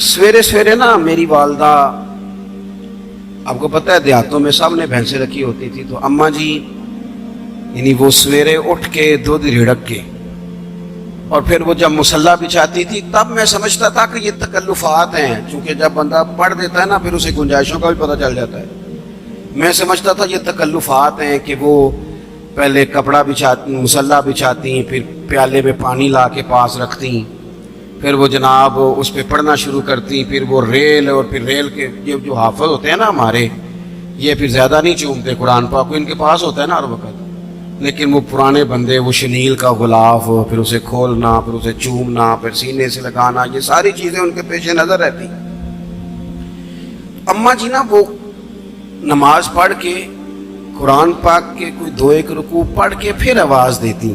سویرے سویرے نا میری والدہ، آپ کو پتہ ہے دیہاتوں میں سب نے بھینسیں رکھی ہوتی تھی، تو اماں جی یعنی وہ سویرے اٹھ کے دودھ رڑک کے اور پھر وہ جب مصلی بچھاتی تھی، تب میں سمجھتا تھا کہ یہ تکلفات ہیں، چونکہ جب بندہ پڑھ دیتا ہے نا پھر اسے گنجائشوں کا بھی پتہ چل جاتا ہے۔ میں سمجھتا تھا یہ تکلفات ہیں کہ وہ پہلے کپڑا بچھاتی، مصلی بچھاتی، پھر پیالے میں پانی لا کے پاس رکھتی، پھر وہ جناب اس پہ پڑھنا شروع کرتی، پھر وہ ریل، اور پھر ریل کے یہ جو حافظ ہوتے ہیں نا ہمارے، یہ پھر زیادہ نہیں چومتے قرآن پاک کو، ان کے پاس ہوتا ہے نا ہر وقت، لیکن وہ پرانے بندے وہ شنیل کا غلاف، پھر اسے کھولنا، پھر اسے چومنا، پھر سینے سے لگانا، یہ ساری چیزیں ان کے پیش نظر رہتی۔ اماں جی نا وہ نماز پڑھ کے قرآن پاک کے کوئی 2-1 رکوع پڑھ کے پھر آواز دیتی،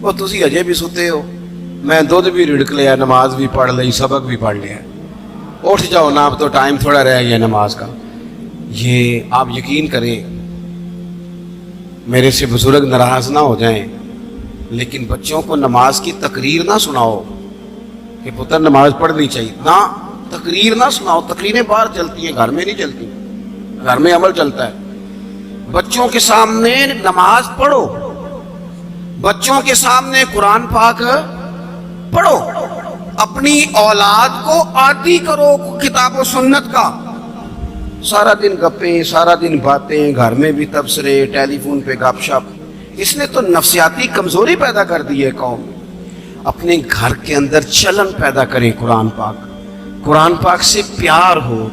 وہ تسی اجے بھی ستے ہو، میں دودھ بھی رڑک لیا، نماز بھی پڑھ لی، سبق بھی پڑھ لیا، اٹھ جاؤ نا، اب تو ٹائم تھوڑا رہ گیا نماز کا۔ یہ آپ یقین کریں، میرے سے بزرگ ناراض نہ ہو جائیں، لیکن بچوں کو نماز کی تقریر نہ سناؤ کہ پتر نماز پڑھنی چاہیے، نہ تقریر نہ سناؤ، تقریریں باہر چلتی ہیں، گھر میں نہیں چلتی، گھر میں عمل چلتا ہے۔ بچوں کے سامنے نماز پڑھو، بچوں کے سامنے قرآن پاک پڑھو، اپنی اولاد کو عادی کرو کتاب و سنت کا۔ سارا دن گپیں، سارا دن باتیں، گھر میں بھی تبصرے، ٹیلی فون پہ گپ شپ، اس نے تو نفسیاتی کمزوری پیدا کر دی ہے قوم میں۔ اپنے گھر کے اندر چلن پیدا کریں، قرآن پاک سے پیار ہو۔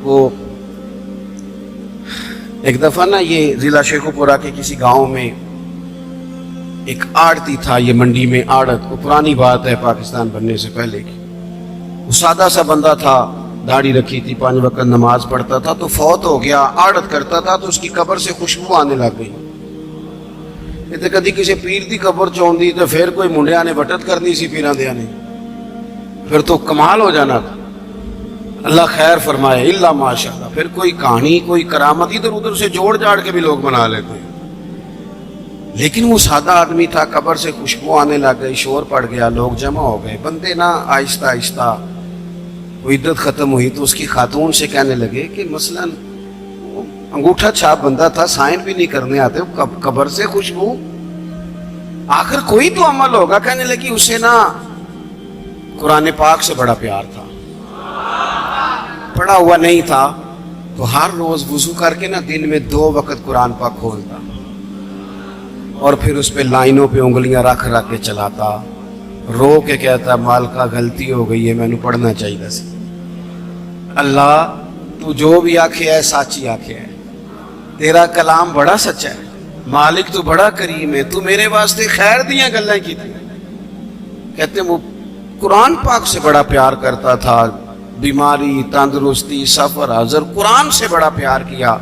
وہ ایک دفعہ نا یہ ضلع شیخوپورہ کے کسی گاؤں میں ایک آڑتی تھا، یہ منڈی میں آڑت، وہ پرانی بات ہے پاکستان بننے سے پہلے کی، وہ سادہ سا بندہ تھا، داڑھی رکھی تھی، 5 وقت نماز پڑھتا تھا، تو فوت ہو گیا، آڑت کرتا تھا، تو اس کی قبر سے خوشبو آنے لگ گئی۔ یہ تو کدی کسی پیر دی قبر چوندی تو پھر کوئی منڈیا نے وٹت کرنی سی پیراں دیاں نے، پھر تو کمال ہو جانا تھا۔ اللہ خیر فرمائے، اللہ ماشاءاللہ، پھر کوئی کہانی، کوئی کرامت ادھر ادھر سے جوڑ جاڑ کے بھی لوگ بنا لیتے ہیں، لیکن وہ سادہ آدمی تھا، قبر سے خوشبو آنے لگ گئی، شور پڑ گیا، لوگ جمع ہو گئے، بندے نا آہستہ آہستہ وہ عدت ختم ہوئی تو اس کی خاتون سے کہنے لگے کہ مثلا انگوٹھا چھاپ بندہ تھا، سائن بھی نہیں کرنے آتے، قبر سے خوشبو، آخر کوئی تو عمل ہوگا۔ کہنے لگی اسے نا قرآن پاک سے بڑا پیار تھا، پڑھا ہوا نہیں تھا، تو ہر روز وضو کر کے نا دن میں 2 وقت قرآن پاک کھولتا اور پھر اس پہ لائنوں پہ انگلیاں رکھ کے چلاتا، رو کے کہتا مالکا غلطی ہو گئی ہے، میں نے پڑھنا چاہیے سی۔ اللہ تو جو بھی آکھے ہے سچی آکھے ہے، تیرا کلام بڑا سچا ہے، مالک تو بڑا کریم ہے، تو میرے واسطے خیر دیاں گلیں کی تھی۔ کہتے وہ قرآن پاک سے بڑا پیار کرتا تھا، بیماری، تندرستی، سفر، حضر، قرآن سے بڑا پیار کیا۔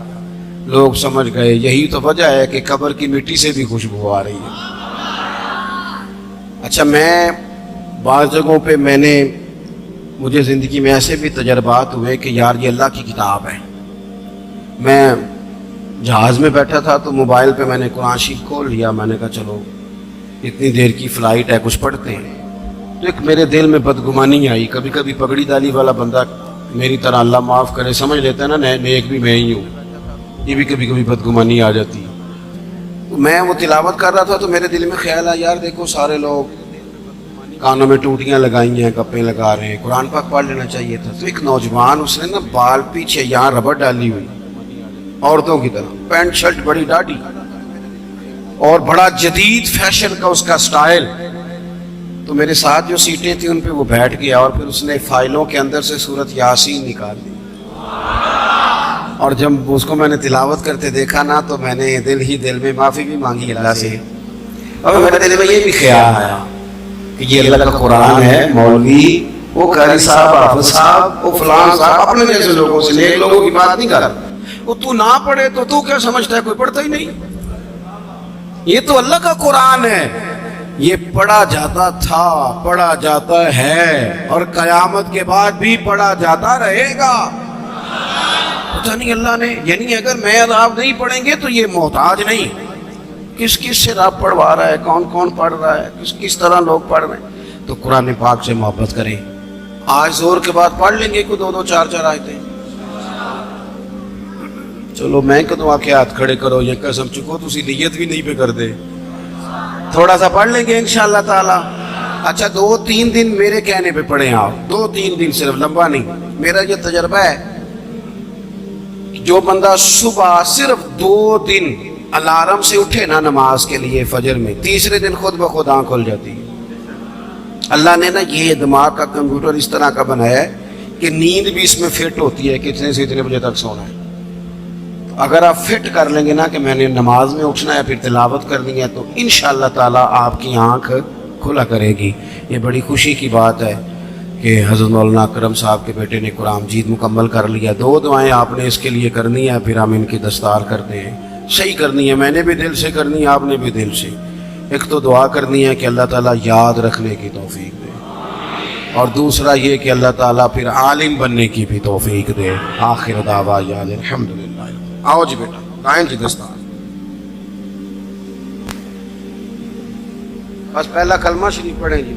لوگ سمجھ گئے یہی تو وجہ ہے کہ قبر کی مٹی سے بھی خوشبو آ رہی ہے۔ اچھا، میں بعض جگہوں پہ مجھے زندگی میں ایسے بھی تجربات ہوئے کہ یار یہ اللہ کی کتاب ہے۔ میں جہاز میں بیٹھا تھا تو موبائل پہ میں نے قرآن شریف کھول لیا، میں نے کہا چلو اتنی دیر کی فلائٹ ہے کچھ پڑھتے ہیں، تو ایک میرے دل میں بدگمانی آئی۔ کبھی کبھی پگڑی دالی والا بندہ میری طرح، اللہ معاف کرے، سمجھ لیتا ہے نا نیک بھی میں ہی ہوں، یہ بھی کبھی کبھی بدگمانی آ جاتی ہے۔ تو میں وہ تلاوت کر رہا تھا تو میرے دل میں خیال آیا یار دیکھو سارے لوگ کانوں میں ٹوٹیاں لگائی ہیں، گپیں لگا رہے ہیں، قرآن پاک پڑھ لینا چاہیے تھا۔ تو ایک نوجوان، اس نے نا بال پیچھے یہاں ربڑ ڈالی ہوئی، عورتوں کی طرح، پینٹ شرٹ بڑی ڈاڑھی اور بڑا جدید فیشن کا اس کا سٹائل۔ تو میرے ساتھ جو سیٹیں تھیں ان پہ وہ بیٹھ گیا اور پھر اس نے فائلوں کے اندر سے سورۃ یاسین نکال دی، اور جب اس کو میں نے تلاوت کرتے دیکھا نا تو میں نے دل میں معافی بھی مانگی اللہ سے، اور میرے دل میں یہ بھی خیال آیا کہ یہ اللہ کا قرآن ہے، مولوی وہ قاری صاحب، حافظ صاحب، وہ فلان صاحب، اپنے جیسے لوگوں سے، نیک لوگوں کی بات نہیں کر رہا۔ وہ تو نہ پڑھے تو کیا سمجھتا ہے، کوئی پڑھتا ہی نہیں، یہ تو اللہ کا قرآن ہے، یہ پڑھا جاتا تھا، پڑھا جاتا ہے، اور قیامت کے بعد بھی پڑھا جاتا رہے گا۔ پتہ نہیں اللہ نے، یعنی اگر میں اور آپ نہیں پڑھیں گے تو یہ محتاج نہیں، کس سے رب پڑھوا رہا ہے، کون پڑھ رہا ہے، کس طرح لوگ پڑھ رہے ہیں۔ تو قرآن پاک سے محبت کریں، آج زور کے بعد پڑھ لیں گے کوئی 2 2 4 4 آیتیں. چلو میں کدوں آ کے ہاتھ کھڑے کرو یہ قسم چکو تسی نیت بھی نہیں پہ کر دے. تھوڑا سا پڑھ لیں گے انشاءاللہ تعالی. اچھا 2 3 دن میرے کہنے پہ پڑھیں آپ, 2 3 دن, صرف لمبا نہیں. میرا یہ تجربہ ہے جو بندہ صبح صرف 2 دن الارم سے اٹھے نا نماز کے لیے فجر میں, تیسرے دن خود بخود آنکھ کھل جاتی ہے. اللہ نے نا یہ دماغ کا کمپیوٹر اس طرح کا بنایا ہے کہ نیند بھی اس میں فٹ ہوتی ہے کہ اتنے سے اتنے بجے تک سونا ہے. اگر آپ فٹ کر لیں گے نا کہ میں نے نماز میں اٹھنا ہے پھر تلاوت کرنی ہے تو انشاءاللہ تعالی آپ کی آنکھ کھلا کرے گی. یہ بڑی خوشی کی بات ہے کہ حضرت مولانا اکرم صاحب کے بیٹے نے قرآن مجید مکمل کر لیا. 2 دعائیں آپ نے اس کے لیے کرنی ہے, پھر ہم ان کی دستار کرتے ہیں. صحیح کرنی ہے, میں نے بھی دل سے کرنی ہے, آپ نے بھی دل سے. ایک تو دعا کرنی ہے کہ اللہ تعالیٰ یاد رکھنے کی توفیق دے, اور دوسرا یہ کہ اللہ تعالیٰ پھر عالم بننے کی بھی توفیق دے. آخر دعوانا الحمدللہ. آؤ جی بیٹا لائیں جی دستار. بس پہلا کلمہ شریف پڑھیں جی.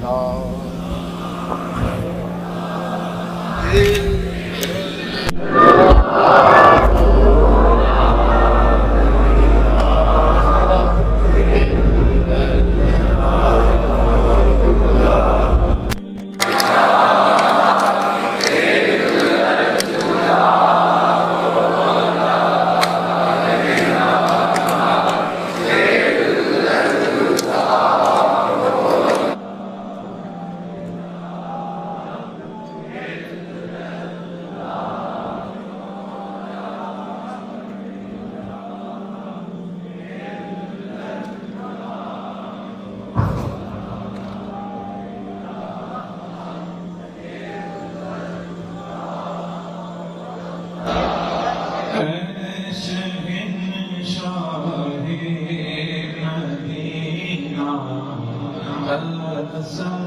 Sa